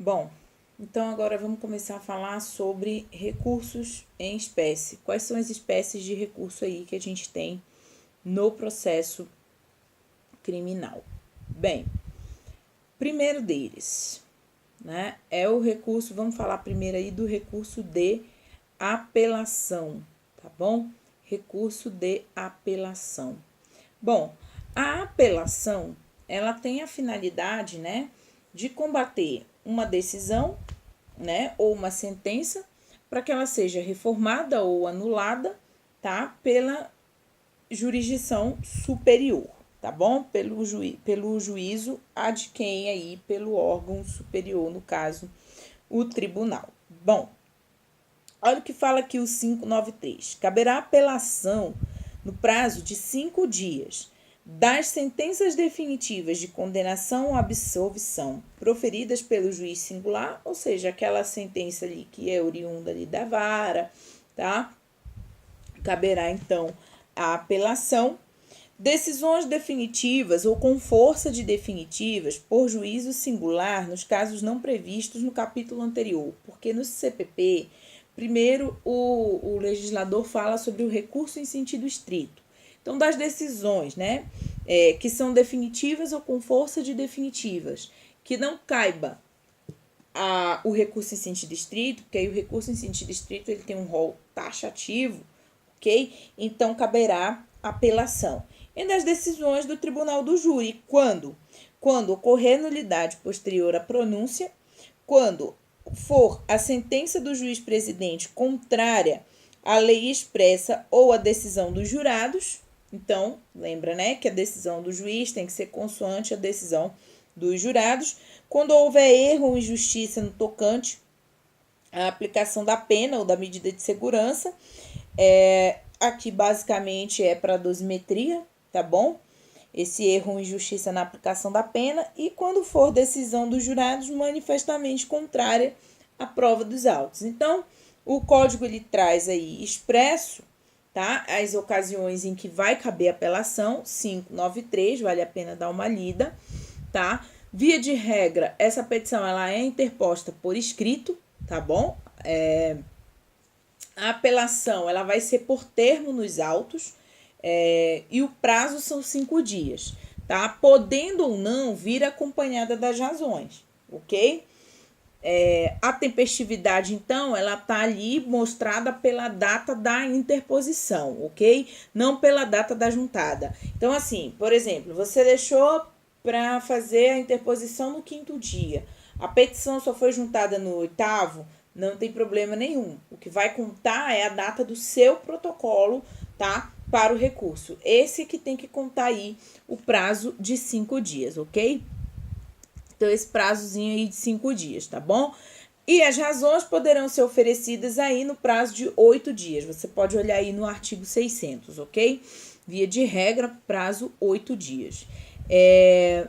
Bom, então agora vamos começar a falar sobre recursos em espécie. Quais são as espécies de recurso aí que a gente tem no processo criminal? Bem, primeiro deles, né, é o recurso, vamos falar primeiro aí do recurso de apelação, tá bom? Recurso de apelação. Bom, a apelação, ela tem a finalidade, né, de combater uma decisão, né, ou uma sentença, para que ela seja reformada ou anulada, tá, pela jurisdição superior, tá bom? Pelo juízo ad quem aí, pelo órgão superior, no caso, o tribunal. Bom, olha o que fala aqui o 593. Caberá apelação no prazo de 5 dias das sentenças definitivas de condenação ou absolvição proferidas pelo juiz singular, ou seja, aquela sentença ali que é oriunda ali da vara, tá? Caberá então a apelação. Decisões definitivas ou com força de definitivas por juízo singular nos casos não previstos no capítulo anterior, porque no CPP, primeiro o legislador fala sobre o recurso em sentido estrito. Então, das decisões, né, que são definitivas ou com força de definitivas, que não caiba o recurso em sentido estrito, porque aí o recurso em sentido estrito ele tem um rol taxativo, ok? Então, caberá apelação. E das decisões do tribunal do júri, quando ocorrer nulidade posterior à pronúncia, quando for a sentença do juiz presidente contrária à lei expressa ou à decisão dos jurados. Então, lembra, né, que a decisão do juiz tem que ser consoante a decisão dos jurados. Quando houver erro ou injustiça no tocante à aplicação da pena ou da medida de segurança, aqui basicamente é para dosimetria, tá bom? Esse erro ou injustiça na aplicação da pena, e quando for decisão dos jurados manifestamente contrária à prova dos autos. Então, o código ele traz aí expresso, tá, as ocasiões em que vai caber apelação, 593, vale a pena dar uma lida, tá? Via de regra, essa petição ela é interposta por escrito, tá bom? A apelação ela vai ser por termo nos autos, e o prazo são 5 dias, tá? Podendo ou não vir acompanhada das razões, ok? A tempestividade, então, ela tá ali mostrada pela data da interposição, ok? Não pela data da juntada. Então, assim, por exemplo, você deixou para fazer a interposição no 5º dia, a petição só foi juntada no 8º, não tem problema nenhum. O que vai contar é a data do seu protocolo, tá? Para o recurso. Esse que tem que contar aí o prazo de 5 dias, ok? Então, esse prazozinho aí de 5 dias, tá bom? E as razões poderão ser oferecidas aí no prazo de 8 dias. Você pode olhar aí no artigo 600, ok? Via de regra, prazo 8 dias.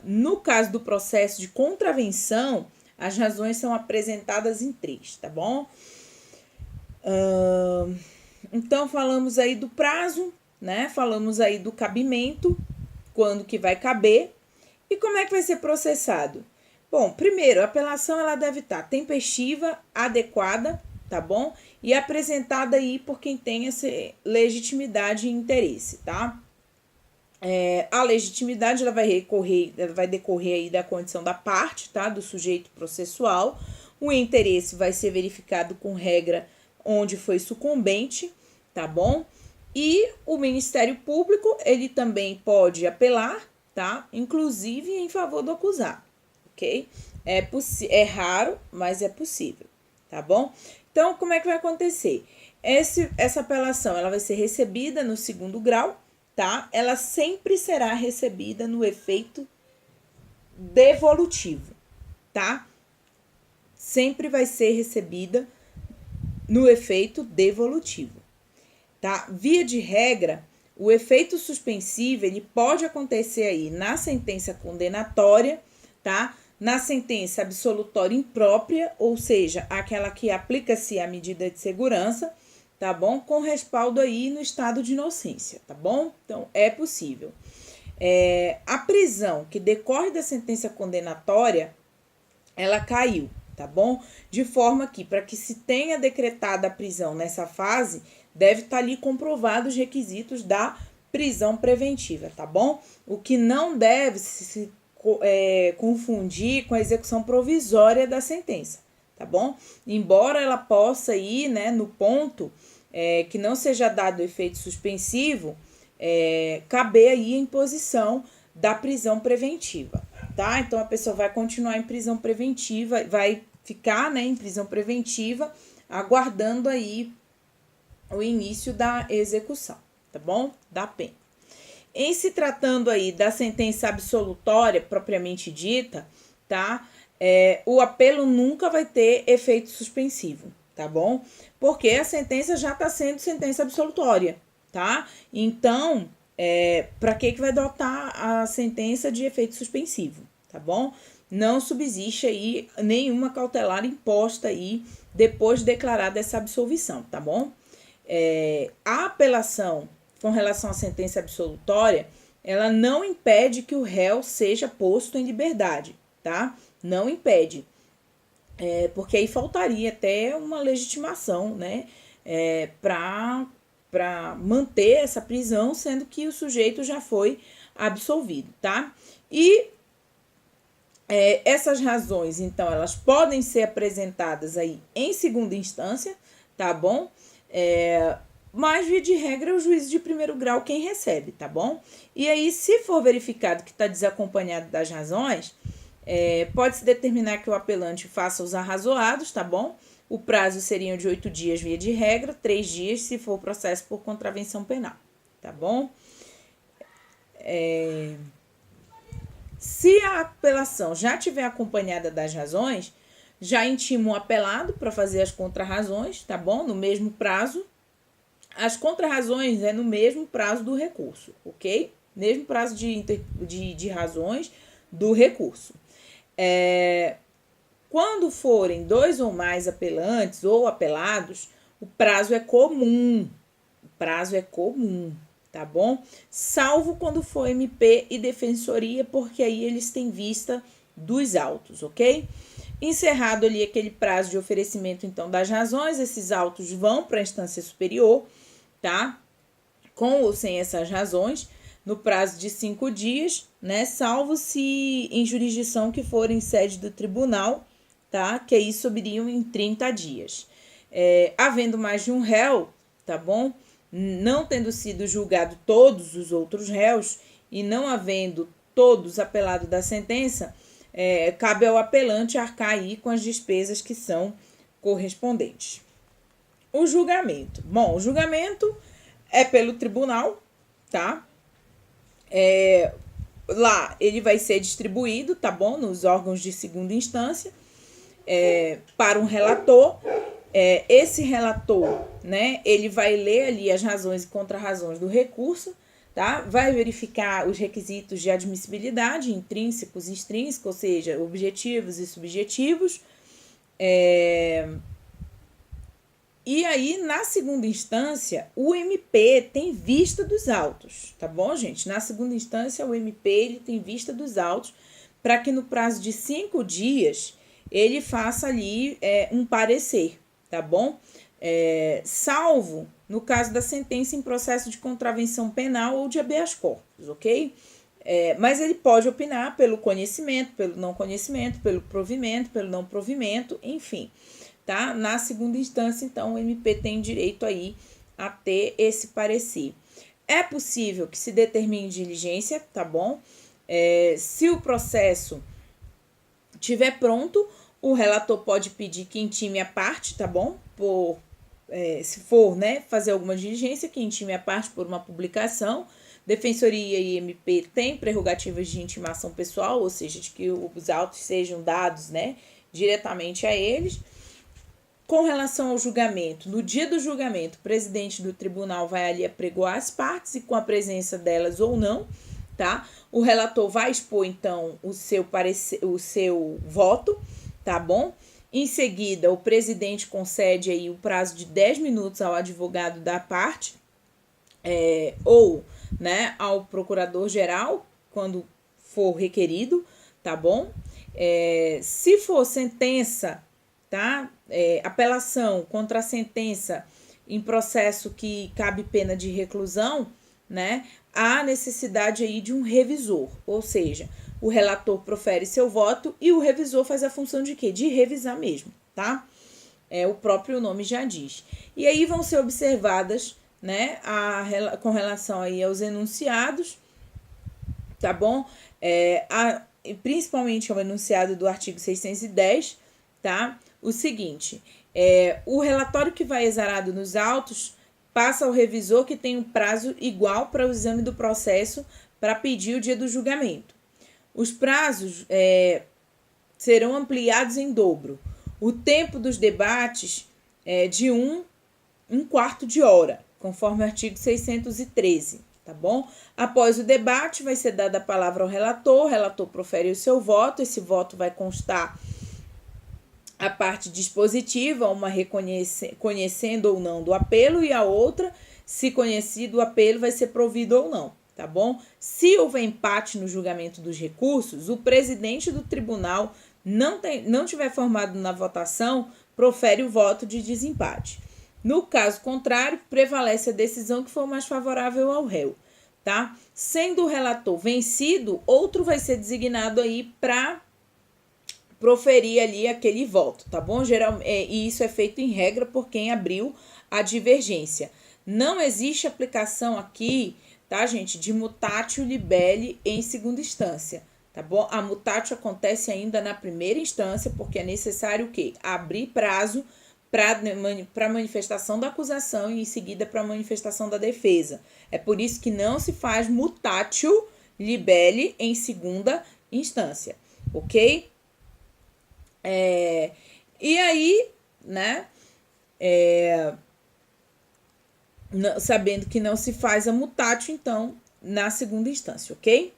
No caso do processo de contravenção, as razões são apresentadas em 3, tá bom? Então, falamos aí do prazo, né? Falamos aí do cabimento, quando que vai caber. E como é que vai ser processado? Bom, primeiro, a apelação ela deve estar tempestiva, adequada, tá bom? E apresentada aí por quem tem essa legitimidade e interesse, tá? A legitimidade ela vai decorrer aí da condição da parte, tá? Do sujeito processual. O interesse vai ser verificado com regra onde foi sucumbente, tá bom? E o Ministério Público, ele também pode apelar, tá? Inclusive em favor do acusado, ok? É raro, mas é possível, tá bom? Então, como é que vai acontecer? Essa apelação, ela vai ser recebida no 2º grau, tá? Ela sempre será recebida no efeito devolutivo, tá? Sempre vai ser recebida no efeito devolutivo, tá? Via de regra, o efeito suspensivo, ele pode acontecer aí na sentença condenatória, tá? Na sentença absolutória imprópria, ou seja, aquela que aplica-se a medida de segurança, tá bom? Com respaldo aí no estado de inocência, tá bom? Então, é possível. A prisão que decorre da sentença condenatória, ela caiu, tá bom? De forma que, para que se tenha decretada a prisão nessa fase, deve estar ali comprovado os requisitos da prisão preventiva, tá bom? O que não deve se confundir com a execução provisória da sentença, tá bom? Embora ela possa ir, né, no ponto que não seja dado efeito suspensivo, caber aí a imposição da prisão preventiva, tá? Então, a pessoa vai continuar em prisão preventiva, vai ficar, né, em prisão preventiva, aguardando aí o início da execução, tá bom? Da pena. Em se tratando aí da sentença absolutória, propriamente dita, tá? O apelo nunca vai ter efeito suspensivo, tá bom? Porque a sentença já está sendo sentença absolutória, tá? Então, para que vai dotar a sentença de efeito suspensivo, tá bom? Não subsiste aí nenhuma cautelar imposta aí depois de declarada essa absolvição, tá bom? A apelação com relação à sentença absolutória, ela não impede que o réu seja posto em liberdade, tá? Não impede. Porque aí faltaria até uma legitimação, né? Para manter essa prisão, sendo que o sujeito já foi absolvido, tá? E essas razões, então, elas podem ser apresentadas aí em segunda instância, tá bom? Mas, via de regra, é o juízo de primeiro grau quem recebe, tá bom? E aí, se for verificado que está desacompanhado das razões, pode-se determinar que o apelante faça os arrazoados, tá bom? O prazo seria de 8 dias, via de regra, 3 dias se for processo por contravenção penal, tá bom? Se a apelação já tiver acompanhada das razões, já intima o apelado para fazer as contrarrazões, tá bom? No mesmo prazo. As contrarrazões no mesmo prazo do recurso, ok? Mesmo prazo de razões do recurso. Quando forem 2 ou mais apelantes ou apelados, o prazo é comum. O prazo é comum, tá bom? Salvo quando for MP e defensoria, porque aí eles têm vista dos autos, ok? Encerrado ali aquele prazo de oferecimento, então, das razões, esses autos vão para a instância superior, tá? Com ou sem essas razões, no prazo de 5 dias, né? Salvo se em jurisdição que for em sede do tribunal, tá? Que aí subiriam em 30 dias. Havendo mais de um réu, tá bom? Não tendo sido julgado todos os outros réus e não havendo todos apelado da sentença, cabe ao apelante arcar aí com as despesas que são correspondentes. O julgamento. Bom, o julgamento é pelo tribunal, tá? Lá ele vai ser distribuído, tá bom? Nos órgãos de segunda instância, para um relator. Esse relator, né? Ele vai ler ali as razões e contrarrazões do recurso, tá? Vai verificar os requisitos de admissibilidade, intrínsecos e extrínsecos, ou seja, objetivos e subjetivos. E aí, na segunda instância, o MP tem vista dos autos, tá bom, gente? Na segunda instância, o MP ele tem vista dos autos para que no prazo de 5 dias ele faça ali um parecer, tá bom? Salvo no caso da sentença em processo de contravenção penal ou de habeas corpus, ok? Mas ele pode opinar pelo conhecimento, pelo não conhecimento, pelo provimento, pelo não provimento, enfim. Tá? Na segunda instância, então, o MP tem direito aí a ter esse parecer. É possível que se determine diligência, tá bom? Se o processo estiver pronto, o relator pode pedir que intime a parte, tá bom? Se for, né, fazer alguma diligência, que intime a parte por uma publicação. Defensoria e MP têm prerrogativas de intimação pessoal, ou seja, de que os autos sejam dados, né, diretamente a eles. Com relação ao julgamento, no dia do julgamento, o presidente do tribunal vai ali apregoar as partes e com a presença delas ou não, tá? O relator vai expor, então, o seu parecer, o seu voto, tá bom? Em seguida, o presidente concede aí o prazo de 10 minutos ao advogado da parte, ou, né, ao procurador-geral, quando for requerido, tá bom? Se for sentença, tá? Apelação contra a sentença em processo que cabe pena de reclusão, né? Há necessidade aí de um revisor, ou seja, o relator profere seu voto e o revisor faz a função de quê? De revisar mesmo, tá? O próprio nome já diz. E aí vão ser observadas, né, com relação aí aos enunciados, tá bom? Principalmente ao enunciado do artigo 610, tá? O seguinte, o relatório que vai exarado nos autos passa ao revisor que tem um prazo igual para o exame do processo para pedir o dia do julgamento. Os prazos serão ampliados em dobro. O tempo dos debates é de um quarto de hora, conforme o artigo 613, tá bom? Após o debate, vai ser dada a palavra ao relator, o relator profere o seu voto, esse voto vai constar a parte dispositiva, uma conhecendo ou não do apelo, e a outra, se conhecido o apelo, vai ser provido ou não, tá bom? Se houver empate no julgamento dos recursos, o presidente do tribunal não tiver formado na votação, profere o voto de desempate. No caso contrário, prevalece a decisão que for mais favorável ao réu, tá? Sendo o relator vencido, outro vai ser designado aí para proferir ali aquele voto, tá bom? E isso é feito em regra por quem abriu a divergência. Não existe aplicação aqui, tá, gente, de mutatio libelli em segunda instância, tá bom? A mutatio acontece ainda na primeira instância, porque é necessário o quê? Abrir prazo para manifestação da acusação e em seguida para manifestação da defesa. É por isso que não se faz mutatio libelli em segunda instância, ok? E aí, né, sabendo que não se faz a mutatio, então, na segunda instância, ok?